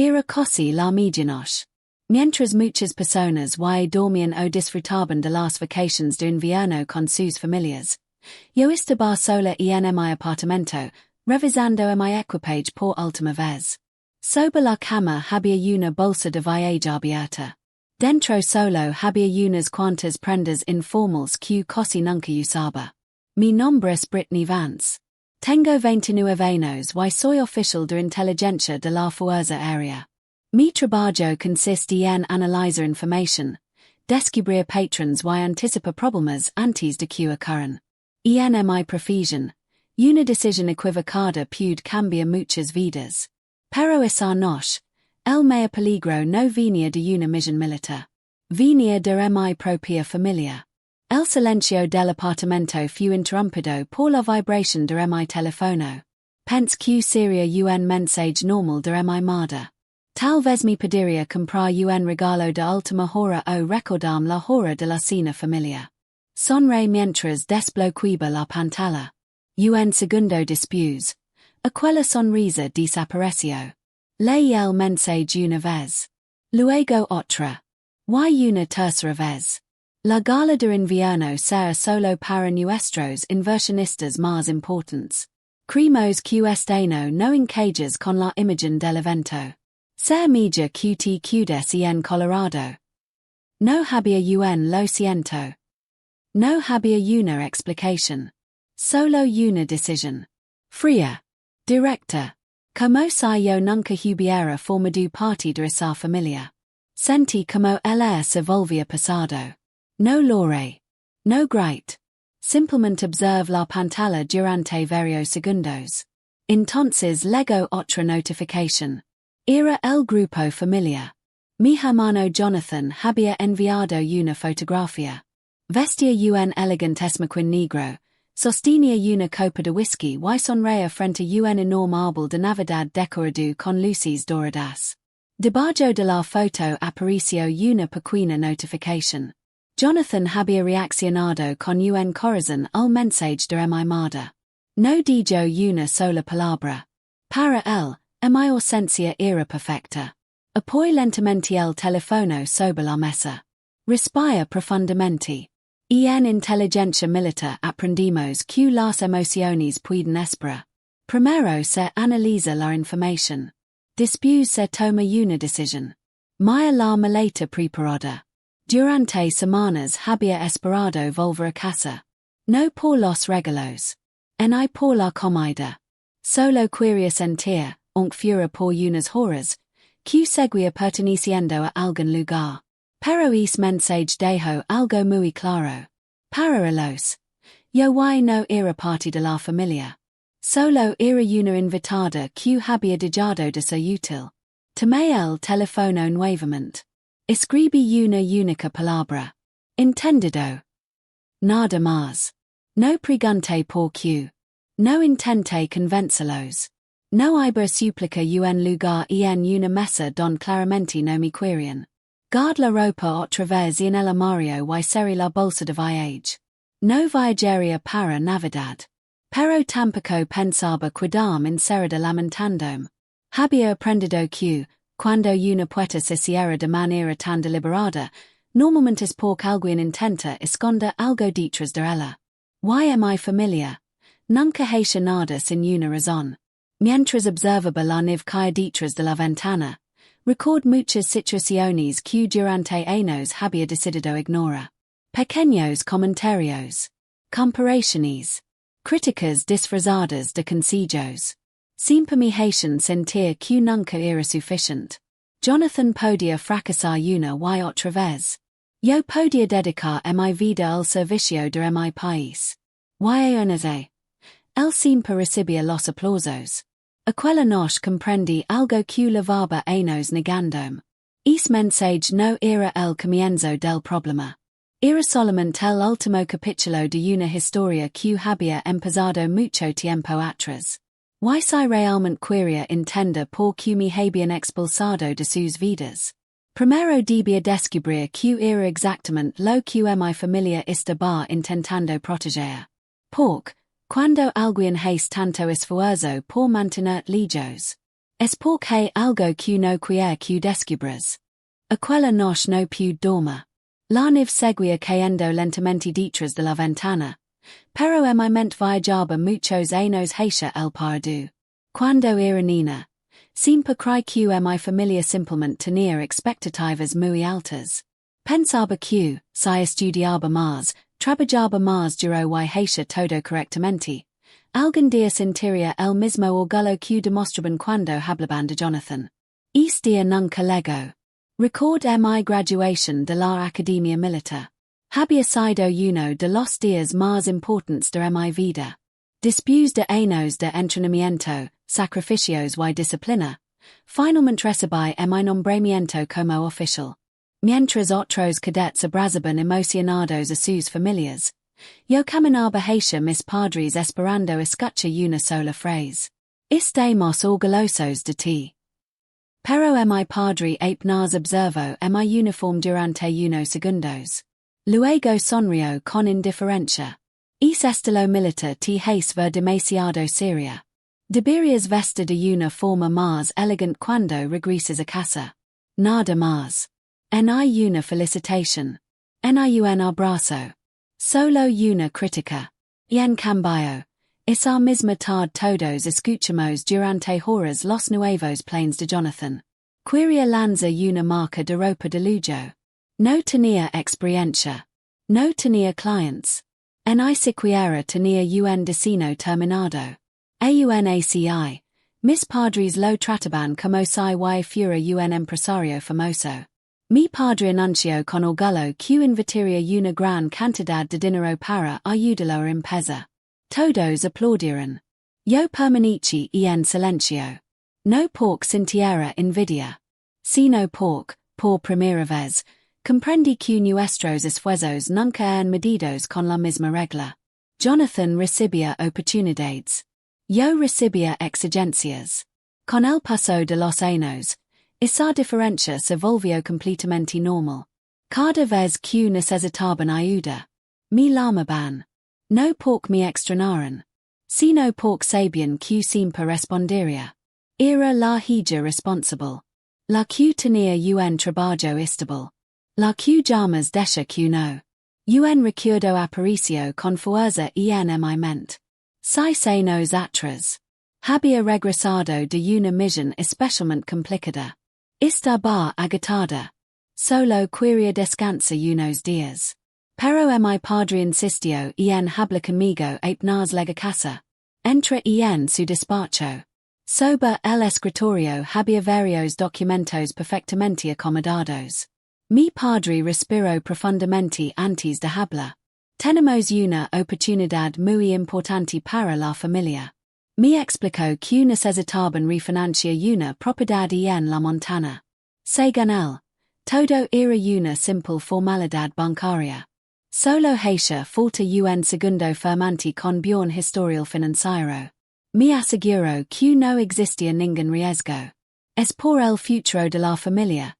Era così la medianoche. Mientras muchas personas y dormían o disfrutaban de las vacaciones de invierno con sus familias. Yo estaba sola en mi apartamento, revisando mi equipage por última vez. Sobre la cama había una bolsa de viaje abierta. Dentro solo había unas cuantas prendas informales que casi nunca usaba. Mi nombre es Brittany Vance. Tengo 29 años y soy oficial de inteligencia de la Fuerza Aérea. Mi trabajo consiste en analizar información, descubrir patrones y anticipar problemas antes de que ocurran. En mi profesión, una decisión equivocada puede cambiar muchas vidas. Pero esa noche, el mayor peligro no venía de una misión militar. Venía de mi propia familia. El silencio del apartamento fue interrumpido por la vibración de mi teléfono. Pense que sería un mensaje normal de mi madre. Tal vez me pediría comprar un regalo de última hora o recordarme la hora de la cena familiar. Sonreí mientras desbloqueaba la pantalla. Un segundo después, aquella sonrisa desapareció. Leí el mensaje una vez. Luego otra. Y una tercera vez. La Gala de invierno será solo para nuestros inversionistas más importantes. Creemos que este año no encajas con la imagen del evento. Ser mejor que te quedes en Colorado. No había lo siento. No había una explicación. Solo una decisión. Fría. Directa. Como si yo nunca hubiera formado parte de esa familia. Sentí como el se volvía pasado. No lore. No great. Simplemente observe la pantalla durante varios segundos. Entonces llegó otra notificación. Era el grupo Familia. Mi hermano Jonathan había enviado una fotografía. Vestía un elegante esmaquin negro, sostenía una copa de whisky y sonreía frente a un enorme árbol de Navidad decorado con luces doradas. Debajo de la foto apareció una pequeña notificación. Jonathan había reaccionado con un corazón al mensaje de mi madre. No dijo una sola palabra. Para él, mi ausencia era perfecta. Apoyó lentamente el teléfono sobre la mesa. Respira profundamente. En inteligencia militar aprendimos que las emociones pueden esperar. Primero se analiza la información. Después se toma una decisión. Mi la maleta preparada. Durante semanas había esperado volver a casa. No por los regalos. Ni por la comida. Solo quería sentir, aunque fuera por unas horas, que seguía perteneciendo a algún lugar. Pero ese mensaje dejó algo muy claro. Para ellos. Yo no era parte de la familia. Solo era una invitada que había dejado de ser útil. Tomé el teléfono nuevamente. Escribí una única palabra. Entendido. Nada más. No pregunté por qué. No intenté convencerlos. No iba suplica un lugar en una mesa don claramente no me querían. Guard la ropa otra vez en el armario y cerré la bolsa de viaje. No viajaría para Navidad. Pero tampoco pensaba quedarme encerrada lamentándome. Había aprendido que, cuando una puerta se cierra de manera tan deliberada, normalmente es porque alguien intenta esconder algo detrás de ella. Y mi familia. Nunca hice nada sin una razón. Mientras observaba la nieve caer detrás de la ventana, record muchas situaciones que durante años había decidido ignorar. Pequeños comentarios. Comparaciones. Críticas disfrazadas de consejos. Siempre me hacían sentir que nunca era suficiente. Jonathan podía fracasar una y otra vez. Yo podía dedicar mi vida al servicio de mi país. Y él siempre recibía los aplausos. Aquella noche comprendí algo que llevaba años negándome. Ese mensaje no era el comienzo del problema. Era solamente el último capítulo de una historia que había empezado mucho tiempo atrás. Y si realmente quería entender por qué me habían expulsado de sus vidas. Primero debía descubrir que era exactamente lo que mi familia estaba intentando proteger. Porque, cuando alguien hace tanto esfuerzo por mantener lejos, Es porque algo que no quiere que descubras. Aquella noche no pude dormir. La nieve seguía cayendo lentamente detrás de la ventana. Pero en mi mente viajaba muchos años hacia el pardo. Cuando era niña, siempre creí que en mi familia simplemente tenía expectativas muy altas. Pensaba que, si estudiaba más, trabajaba más duro y hacia todo correctamente, algún día sentiría el mismo orgullo que demostraban cuando hablaban de Jonathan. Este día nunca llegó. Record mi graduación de la Academia Militar. Había sido uno de los días más importantes de mi vida. Después de años de entrenamiento, sacrificios y disciplina, finalmente recibí mi nombramiento como oficial. Mientras otros cadetes abrazaban emocionados a sus familias, yo caminaba hacia mis padres esperando escuchar una sola frase. Estamos orgullosos de ti. Pero mi padre apenas observó mi uniforme durante unos segundos. Luego sonrió con indiferencia. Es estilo militar te hace ver demasiado seria. Deberías vestir de una forma más elegante cuando regresas a casa. Nada más. Ni una felicitación. Ni un abrazo. Solo una crítica. Y en cambio, esa misma tarde todos escuchamos durante horas los nuevos planes de Jonathan. Quería lanza una marca de ropa de lujo. No tenía experiencia. No tenía clients. Ni siquiera tenía un destino terminado. Aunaci, mis padres lo trataban como si fuera un empresario famoso. Mi padre anunció con orgullo que invitaría una gran cantidad de dinero para ayudarlo a empezar. Todos aplaudieron. Yo permanecí en silencio. No porque sintiera envidia. Sino porque, por primera vez, comprendí que nuestros esfuerzos nunca eran medidos con la misma regla. Jonathan recibía oportunidades. Yo recibía exigencias. Con el paso de los años, esa diferencia se volvió completamente normal. Cada vez que necesitaban ayuda, me llamaban. No porque me extrañaran, sino porque sabían que siempre respondería. Era la hija responsable. La que tenía un trabajo estable. La que jamás deja que no. Un recuerdo apareció con fuerza en mi mente. 6 años atrás. Había regresado de una misión especialmente complicada. Estaba agotada. Solo quería descansar unos días. Pero mi padre insistió en hablar conmigo apenas llega a casa. Entré en su despacho. Sobre el escritorio había varios documentos perfectamente acomodados. Mi padre respiró profundamente antes de hablar. Tenemos una oportunidad muy importante para la familia. Me explicó que necesitaban refinanciar una propiedad en la montana. Según él, todo era una simple formalidad bancaria. Solo hacía falta un segundo firmante con buen historial financiero. Me aseguró que no existía ningún riesgo. Es por el futuro de la familia.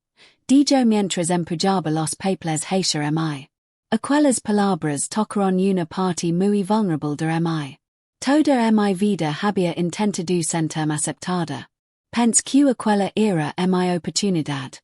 Dijo mientras empujaba los papeles hacia mí. Aquellas palabras tocaron una parte muy vulnerable de mí. Toda mi vida había intentado sentirme aceptada. Pensé que aquella era mi oportunidad.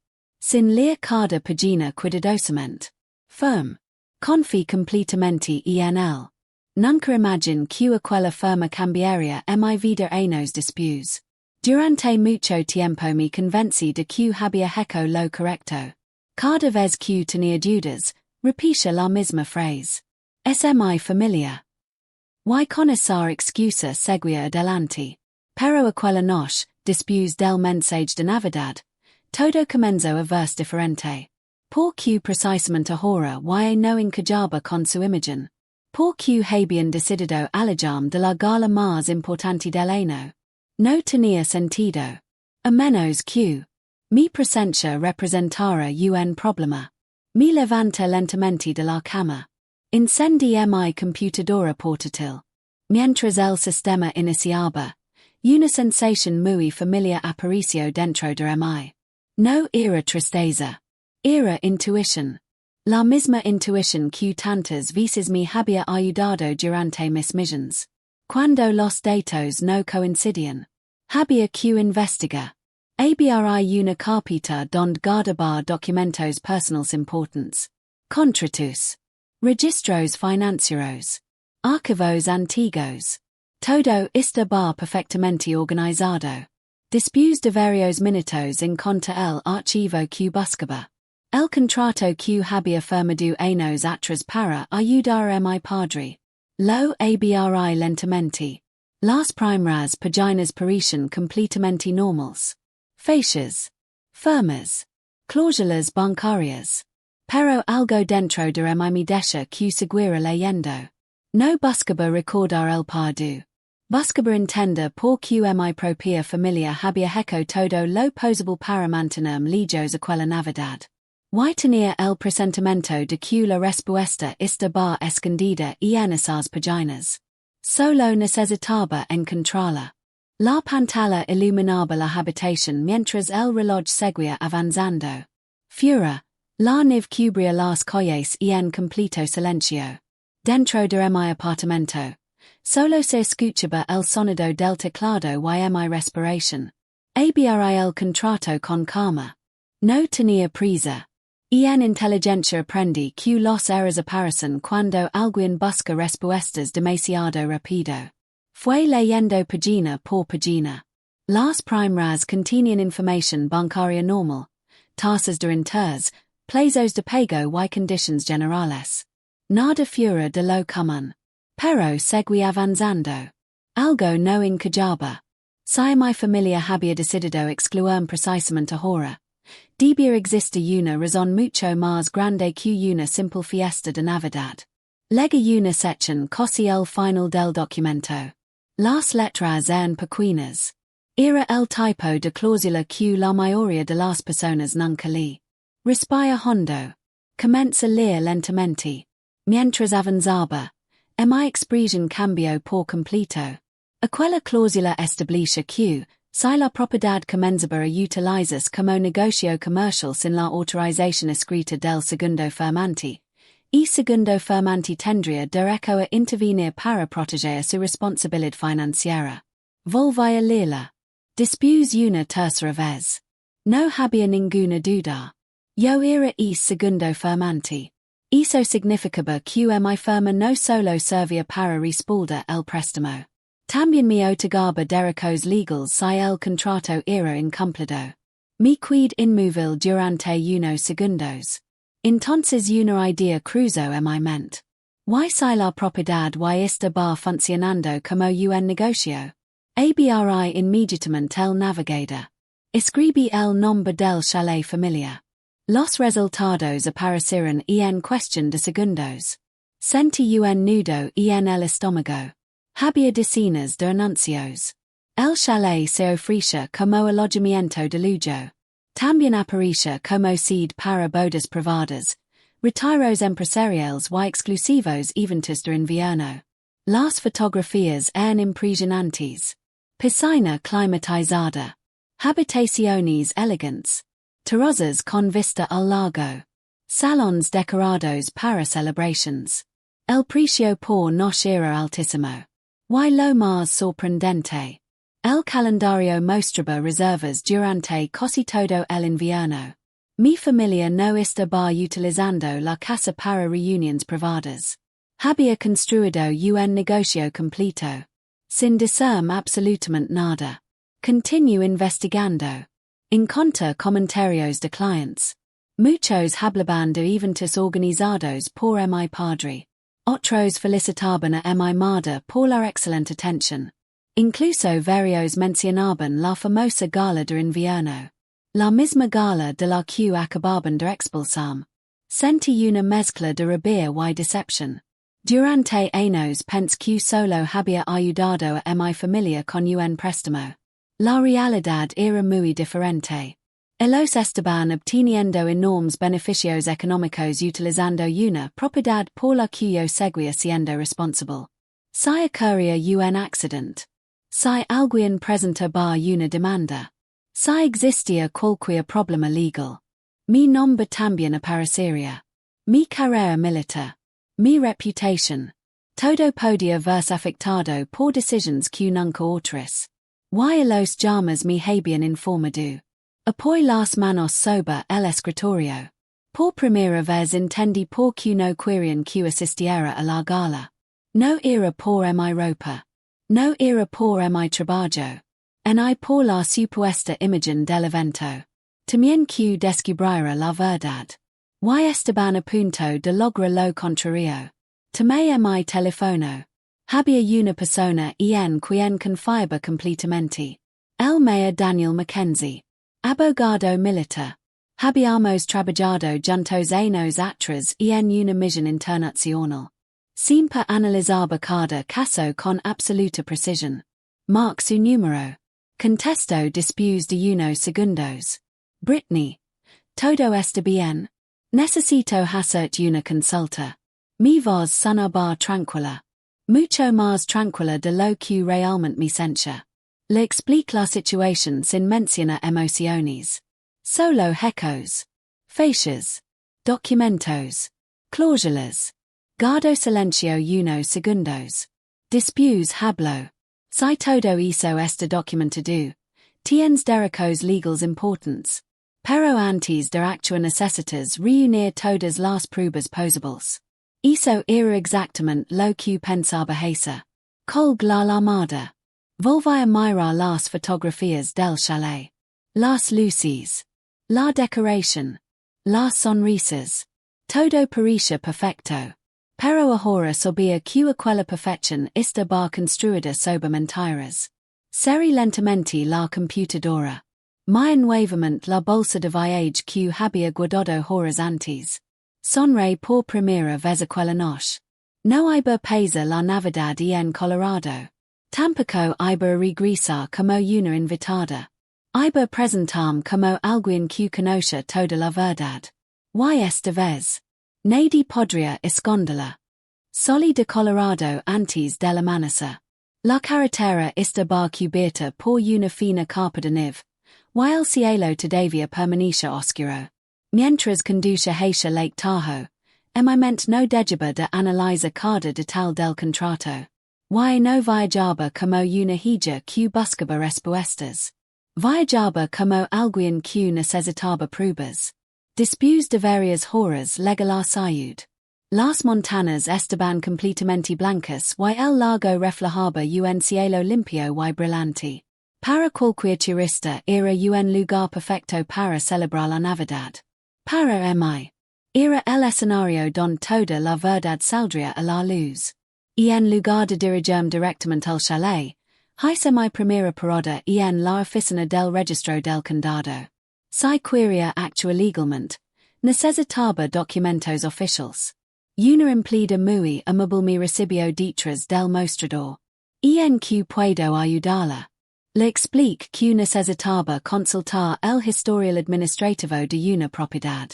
Sin leer cada página cuidadosamente. Firme. Confí completamente en él. Nunca imaginé que aquella firma cambiaría mi vida años después. Durante mucho tiempo me convencí de que había hecho lo correcto. Cada vez que tenía dudas, repetía la misma frase. Es mi familia. Y con esa excusa seguía adelante. Pero aquella noche, después del mensaje de Navidad, todo comenzó a verse diferente. Porque precisamente ahora no encajaba con su imagen. Porque habían decidido alejarme de la gala más importante del año. No tenía sentido. A menos que mi presencia representara un problema. Me levanté lentamente de la cama. Encendí mi computadora portátil. Mientras el sistema iniciaba, una sensación muy familiar apareció dentro de mí. No era tristeza. Era intuición. La misma intuición que tantas veces me había ayudado durante mis misiones. Cuando los datos no coincidían. Había q investiga. Abri una carpeta donde guardaba documentos personales importantes. Contratos. Registros financieros. Archivos antiguos. Todo está perfectamente organizado. Después de varios minutos en contra el archivo q buscaba. El contrato q había firmado años atrás para ayudar a mi padre. Lo abri lentamente. Las primeras páginas parecen completamente normales. Fechas. Firmas. Cláusulas bancarias. Pero algo dentro de mi deja q seguirá leyendo. No buscaba recordar el pardu. Buscaba entender por q mi propia familia había hecho todo lo posible para mantenerme lejos aquella Navidad. Y tenía el presentimiento de que la respuesta estaba escondida en esas páginas. Solo necesitaba encontrarla. La pantalla iluminaba la habitación mientras el reloj seguía avanzando. Fuera, la nieve cubría las calles en completo silencio. Dentro de mi apartamento, solo se escuchaba el sonido del teclado y mi respiración. Abri el contrato con calma. No tenía prisa. En inteligencia aprendí que los errores aparecen cuando alguien busca respuestas demasiado rápido. Fue leyendo página por página. Las primeras contenían información bancaria normal, tasas de interés, plazos de pago y condiciones generales. Nada fuera de lo común. Pero seguí avanzando. Algo no encajaba. Si mi familia había decidido excluirme precisamente ahora, debía existir una razón mucho más grande que una simple fiesta de Navidad. Lega una sección casi el final del documento. Las letras eran pequeñas. Era el tipo de cláusula que la mayoría de las personas nunca lee. Respira hondo. Comienza a leer lentamente. Mientras avanzaba, mi expresión cambió por completo. Aquella cláusula establecia que, si la propiedad comenzaba a utilizarse como negocio comercial sin la autorización escrita del segundo firmante, el segundo firmante tendría derecho a intervenir para proteger su responsabilidad financiera. Volví a leerla. Después una tercera vez. No había ninguna duda. Yo era el segundo firmante. Eso significaba que mi firma no solo servía para respaldar el préstamo. También me otorgaba derechos legales si el contrato era incumplido. Me quedé inmóvil durante unos segundos. Entonces una idea cruzó en mi mente. ¿Y si la propiedad y estaba funcionando como un negocio? Abri inmediatamente el navegador. Escribí el nombre del chalet Familia. Los resultados aparecieron en cuestión de segundos. Sentí un nudo en el estómago. Había decenas de anuncios. El chalet se ofrecía como alojamiento de lujo. También aparecía como sede para bodas privadas, retiros empresariales y exclusivos eventos de invierno. Las fotografías eran impresionantes. Piscina climatizada. Habitaciones elegantes. Terrazas con vista al lago. Salons decorados para celebrations. El precio por noche era altísimo. Y lo más sorprendente. El calendario mostraba reservas durante casi todo el invierno. Mi familia no estaba utilizando la casa para reuniones privadas. Había construido un negocio completo. Sin decirme absolutamente nada. Continuo investigando. Encontré comentarios de clientes. Muchos hablaban de eventos organizados por mi padre. Otros felicitaban a mi madre por la excelente atención. Incluso varios mencionaban la famosa Gala de invierno. La misma Gala de la que acababan de expulsarme. Sentí una mezcla de rabia y decepción. Durante años pensé que solo había ayudado a mi familia con un préstamo. La realidad era muy diferente. Ellos estaban obteniendo enormes beneficios económicos utilizando una propiedad por la que yo seguía siendo responsable. Si ocurría un accidente. Si alguien presentaba una demanda. Si existía cualquier problema legal. Mi nombre también aparecería. Mi carrera militar. Mi reputación. Todo podía verse afectado por decisiones que nunca otras. Y los llamas mi habian informado. Apoy las manos sobre el escritorio. Por primera vez entendí por que no querían que asistiera a la gala. No era por mi ropa. No era por mi trabajo. Ni por la supuesta imagen del evento. También que descubriera la verdad. Y estaban a punto de lograr lo contrario. Tomé mi teléfono. Había una persona en quien confiaba completamente. El mayor Daniel Mackenzie. Abogado militar. Habíamos trabajado juntos años atrás en una misión internacional. Siempre analizaba cada caso con absoluta precisión. Mark su número. Contesto después de unos segundos. Brittany. Todo está bien. Necesito hacerte una consulta. Mi voz sonaba tranquila. Mucho más tranquila de lo que realmente me sentía. Le explico la situación sin mencionar emociones. Solo hechos. Fechas. Documentos. Cláusulas. Guardo silencio unos segundos. Después hablo. Si todo eso está documentado. Tienes derechos legales importantes. Pero antes de actuar necesitas reunir todas las pruebas posibles. Eso era exactamente lo que pensaba hacer. Colgué la llamada. Volví a mirar las fotografías del chalet. Las luces. La decoración. Las sonrisas. Todo parecía perfecto. Pero ahora sabía que aquella perfección estaba construida sobre mentiras. Cerré lentamente la computadora. Muy nuevamente la bolsa de viaje que había guardado horas antes. Sonreí por primera vez aquella noche. No iba pesa la Navidad en Colorado. Tampoco iba regresar como una invitada. Iba presentarme como alguien que conoce toda la verdad. Y esta vez. Nadie podría esconderla. Salí de Colorado antes del amanecer. La carretera estaba cubierta por una fina capa de nieve. Y el cielo todavía permanecía oscuro. Mientras conducía hacia Lake Tahoe, mi mente no dejaba de analizar cada detalle del contrato. Y no viajaba como una hija que buscaba respuestas. Viajaba como alguien que necesitaba pruebas. Después de varias horas llega la salud. Las montañas estaban completamente blancas y el lago reflejaba un cielo limpio y brillante. Para cualquier turista era un lugar perfecto para celebrar la Navidad. Para mí. Era el escenario donde toda la verdad saldría a la luz. Y en lugar de dirigirme directamente al chalet, hice mi primera parada en la oficina del registro del condado. Si quería actuar legalmente, necesitaba documentos oficiales. Una empleada muy amable me recibió detrás del mostrador. En que puedo ayudarla. Le expliqué que necesitaba consultar el historial administrativo de una propiedad.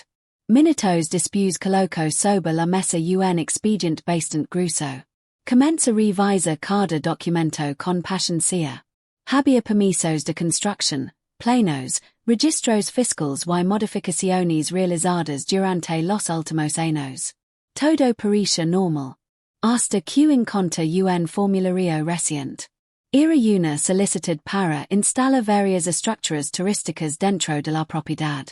Minutos después colocó sobre la mesa un expediente bastante grueso. Comencé a revisar cada documento con paciencia. Había permisos de construcción, planos, registros fiscales y modificaciones realizadas durante los últimos años. Todo parecía normal. Hasta que encontré un formulario reciente. Era una solicitud para instalar varias estructuras turísticas dentro de la propiedad.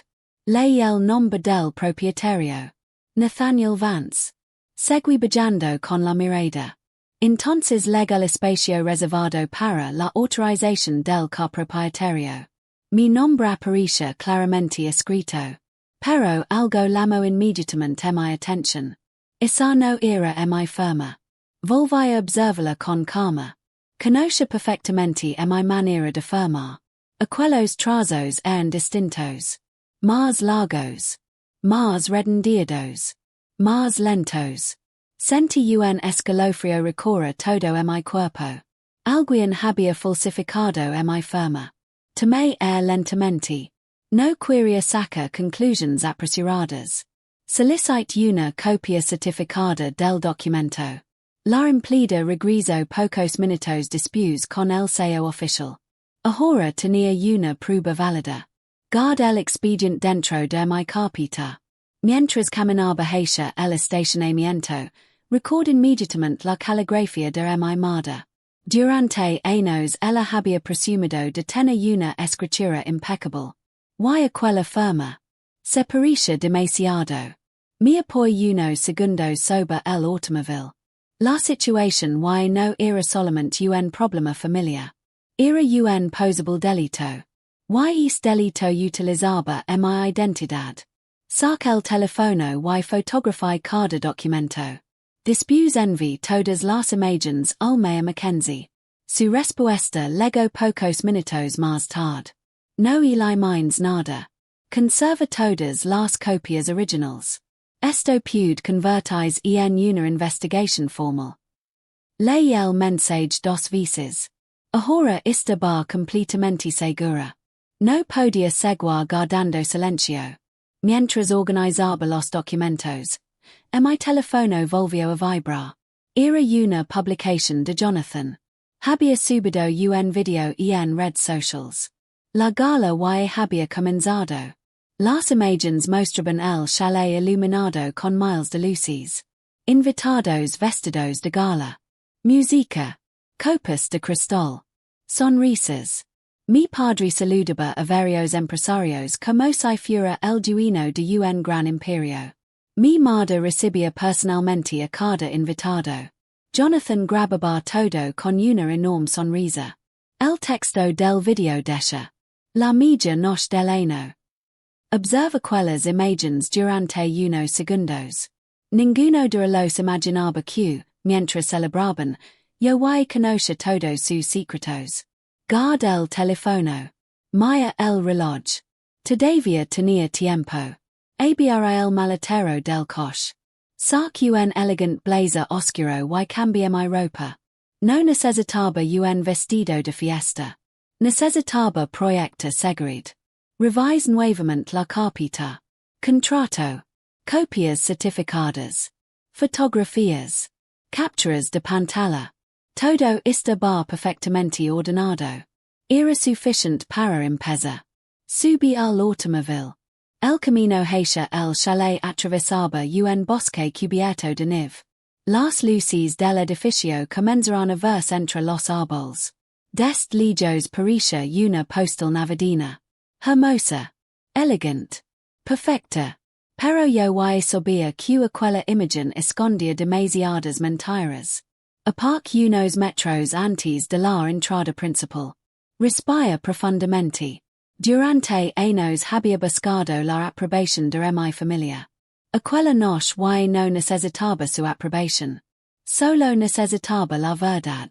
Leí el nombre del propietario. Nathaniel Vance. Seguí bajando con la mirada. Entonces legal espacio reservado para la autorización del copropietario. Mi nombre aparecía claramente escrito. Pero algo llamó inmediatamente mi atención. Esa no era mi firma. Volví a observarla con calma. Conocía perfectamente mi manera de firmar. Aquellos trazos eran distintos. Más largos. Más redondeados. Más lentos. Sentí un escalofrío recorrer todo mi cuerpo. Alguien había falsificado mi firma. Tomé air lentamente. No quería sacar conclusiones apresuradas. Solicité una copia certificada del documento. La empleada regresó pocos minutos después con el sello oficial. Ahora tenía una prueba válida. Guardé el expediente dentro de mi carpeta. Mientras caminaba hacia el estacionamiento, recordé inmediatamente la caligrafía de mi madre. Durante años ella había presumido de tener una escritura impeccable. Y aquella firma. Se parecía demasiado. Me poi unos segundos sobre el automóvil. La situación y no era solamente un problema familiar. Era un posible delito. Y este delito utilizaba mi identidad. Sac el teléfono y fotografía cada documento. Después envi todas las imágenes al Maya Mackenzie. Su respuesta llegó pocos minutos más tarde. No le minds nada. Conserva todas las copias originals. Esto puede convertirse en una investigación formal. Leí el mensaje dos veces. Ahora estaba completamente segura. No podía seguir guardando silencio. Mientras organizaba los documentos. Mi teléfono volvió a vibrar. Era una publicación de Jonathan. Había subido un video en redes sociales. La gala y había comenzado. Las imágenes mostraban el chalet iluminado con miles de luces. Invitados vestidos de gala. Música. Copas de cristal. Sonrisas. Mi padre saludaba a varios empresarios como si fuera el dueño de un gran imperio. Mi madre recibía personalmente a cada invitado. Jonathan grababa todo con una enorme sonrisa. El texto del video decía. La media noche del año. Observa aquellas imágenes durante unos segundos. Ninguno de los imaginaba que, mientras celebraban, yo conocía todos sus secretos. Guarda el teléfono. Mira el reloj. Todavía tenía tiempo. Abra el maletero del coche. Sac un elegant blazer oscuro y cambié mi ropa. No necesitaba un vestido de fiesta. Necesitaba proyectar seguridad. Revise nuevamente la carpeta. Contrato. Copias certificadas. Fotografías. Capturas de pantalla. Todo estaba perfectamente ordenado. Era suficiente para empezar. Subí al automóvil. El camino hacia el chalet atravesaba un bosque cubierto de nieve. Las luces del edificio comenzaron a verse entre los árboles. Dest lejos parecía una postal navideña. Hermosa. Elegant. Perfecta. Pero yo sabía que aquella imagen escondía demasiadas mentiras. Aparque unos metros antes de la entrada principal. Respira profundamente. Durante años había buscado la aprobación de mi familia. Aquella noche no necesitaba su aprobación. Solo necesitaba la verdad.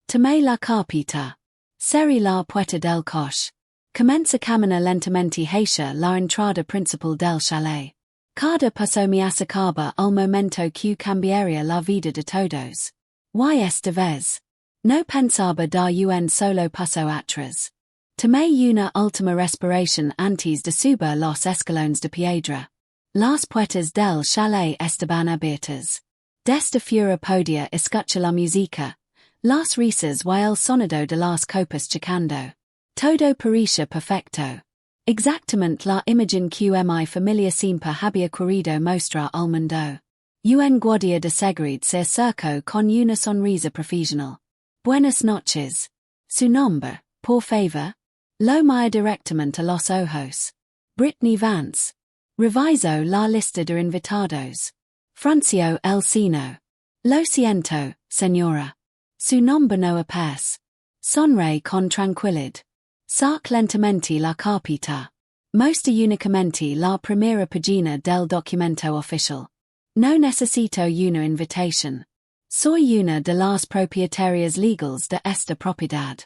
Tomé la carpeta. Cerré la puerta del coche. Comencé a caminar lentamente hacia la entrada principal del chalet. Cada paso me acercaba al momento que cambiaría la vida de todos. Y esta vez. No pensaba dar un solo paso atrás. Tomé una última respiración antes de subir los escalones de piedra. Las puertas del chalet estaban abiertas. Desde fuera podía escuchar la música, las risas y el sonido de las copas chocando. Todo parecía perfecto. Exactamente la imagen que mi familia siempre había querido mostrar al mundo. Un guardia de seguridad se acercó con una sonrisa profesional. Buenas noches. Su nombre, por favor. Lo mira directamente a los ojos. Brittany Vance. Revisó la lista de invitados. Frunció el ceño. Lo siento, señora. Su nombre no aparece. Sonreí con tranquilidad. Sac lentamente la carpeta. Mostré únicamente la primera página del documento oficial. No necesito una invitación. Soy una de las propietarias legales de esta propiedad.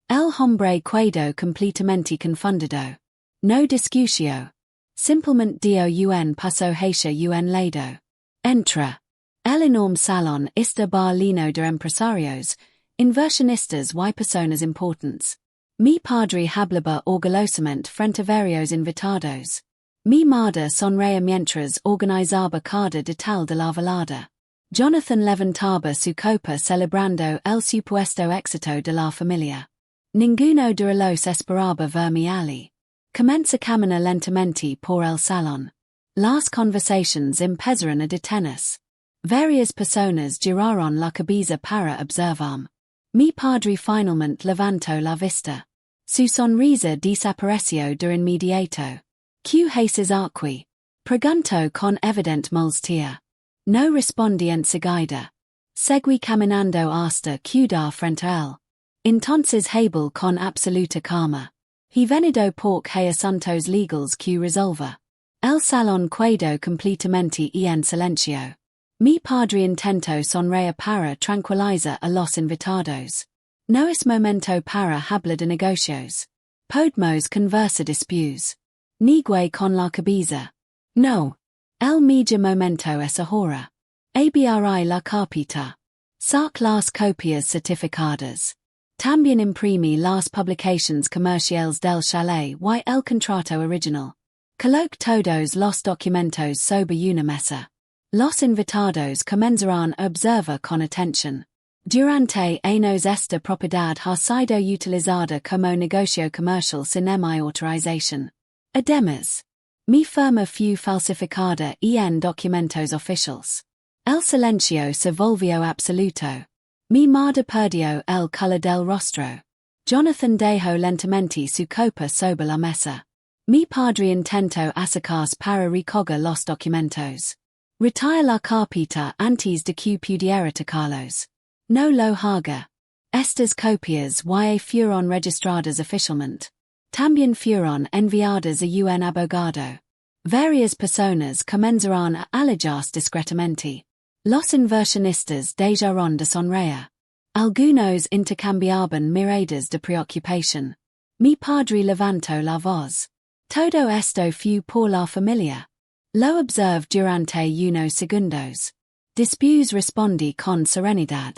El hombre quedó completamente confundido. No discutió. Simplemente dio un paso hacia un lado. Entra. El enorme salón estaba lleno de empresarios, inversionistas y personas importantes. Mi padre hablaba orgullosamente frente a varios invitados. Mi madre sonreía mientras organizaba cada detalle de la velada. Jonathan levantaba su copa celebrando el supuesto éxito de la familia. Ninguno de los esperaba verme allí. Comencé a caminar lentamente por el salón. Las conversaciones empezaron a detenerse. Varias personas giraron la cabeza para observarme. Mi padre finalmente levanto la vista. Su sonrisa desapareció de inmediato. Que haces aquí? Pregunto con evidente molestia. No respondí enseguida. Seguí caminando hasta quedar frente a él. Entonces hablé con absoluta calma. He venido porque hay asuntos legales que resolver. El salón quedó completamente en silencio. Mi padre intentó sonreír para tranquilizar a los invitados. No es momento para hablar de negocios. Podemos conversar después. Nigue con la cabeza. No. El mejor momento es ahora. Abri la carpeta. Sac las copias certificadas. También imprimí las publicaciones comerciales del Chalet y el contrato original. Coloque todos los documentos sobre una mesa. Los invitados comenzarán a observar con atención. Durante años esta propiedad ha sido utilizada como negocio comercial sin mi autorización. Además, mi firma fue falsificada en documentos oficiales. El silencio se volvió absoluto. Mi madre perdió el color del rostro. Jonathan dejó lentamente su copa sobre la mesa. Mi padre intentó acercarse para recoger los documentos. Retira la carpeta antes de que pudiera tocarlos. No lo haga. Estas copias fueron registradas oficialmente. También fueron enviadas a un abogado. Varias personas comenzarán a alejarse discretamente. Los inversionistas dejaron de sonreír. Algunos intercambiaban miradas de preocupación. Mi padre levantó la voz. Todo esto fue por la familia. Lo observé durante unos segundos. Después respondí con serenidad.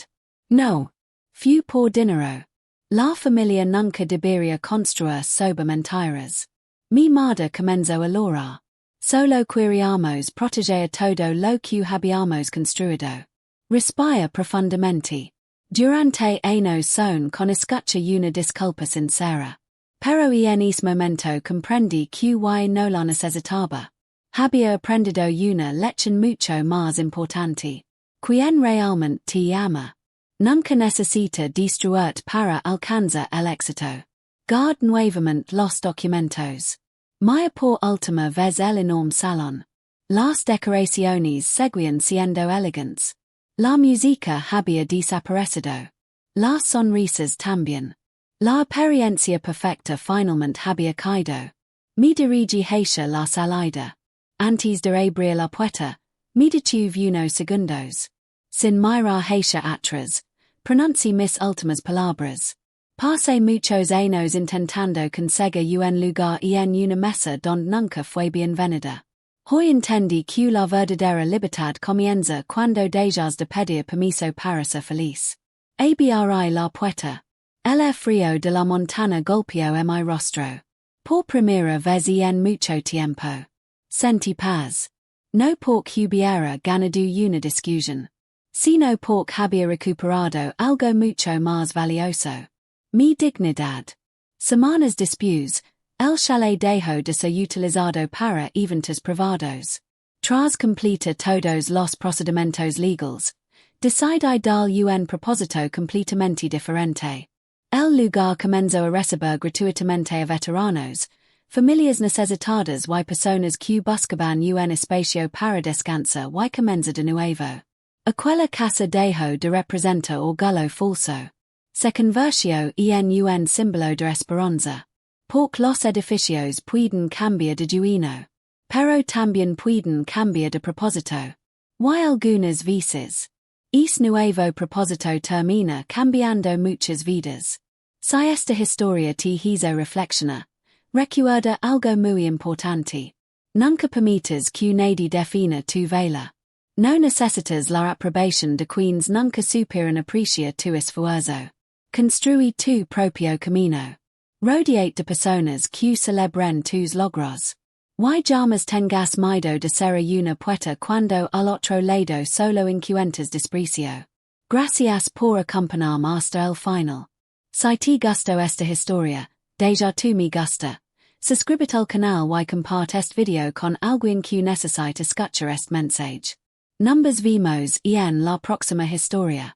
No. Fue por dinero. La familia nunca debería construir sobre mentiras. Mi madre comenzó a llorar. Solo queríamos proteger todo lo que habíamos construido. Respira profundamente. Durante años son con escucha una disculpa sincera. Pero en ese momento comprendí que no la necesitaba. Había aprendido una lección mucho más importante. Quien realmente te ama. Nunca necesita destruirte para alcanzar el éxito. Guard nuevamente los documentos. Mira por última vez el enorme salón. Las decoraciones seguían siendo elegantes. La música había desaparecido. Las sonrisas también. La apariencia perfecta finalmente había caído. Me dirigí hacia la salida. Antes de abrir la puerta, me detuve unos segundos. Sin mirar hacia atrás, pronuncié mis últimas palabras. Pasé muchos años intentando conseguir un lugar en una mesa donde nunca fue bienvenida. Hoy entendí que la verdadera libertad comienza cuando dejas de pedir permiso para ser feliz. Abrí la puerta. El frío de la montana golpeó en mi rostro. Por primera vez en mucho tiempo. Sentí paz. No porque hubiera ganado una discusión. Sino porque había recuperado algo mucho más valioso. Mi dignidad. Semanas después, el chalet dejó de ser utilizado para eventos privados. Tras completar todos los procedimientos legales, decidí dar un propósito completamente diferente. El lugar comenzó a recibir gratuitamente a veteranos, familias necesitadas y personas que buscaban un espacio para descansar y comenzar de nuevo. Aquella casa dejó de representar orgullo falso. Se convirtió en un símbolo de esperanza. Porque los edificios pueden cambiar de dueño. Pero también pueden cambiar de propósito. Y algunas veces. Ese nuevo propósito termina cambiando muchas vidas. Si esta historia te hizo reflexionar, recuerda algo muy importante. Nunca permitas que nadie defina tu vela. No necesitas la aprobación de quienes nunca supieron apreciar tu esfuerzo. Construye tu propio camino. Rodeate de personas que celebren tus logros. Y llamas tengas miedo de ser una puerta cuando al otro lado solo encuentras desprecio. Gracias por acompañarme hasta el final. Si te gustó esta historia, deja tu me gusta. Suscríbete al canal y comparte este video con alguien que necesite escuchar este mensaje. Nos vemos en la próxima historia.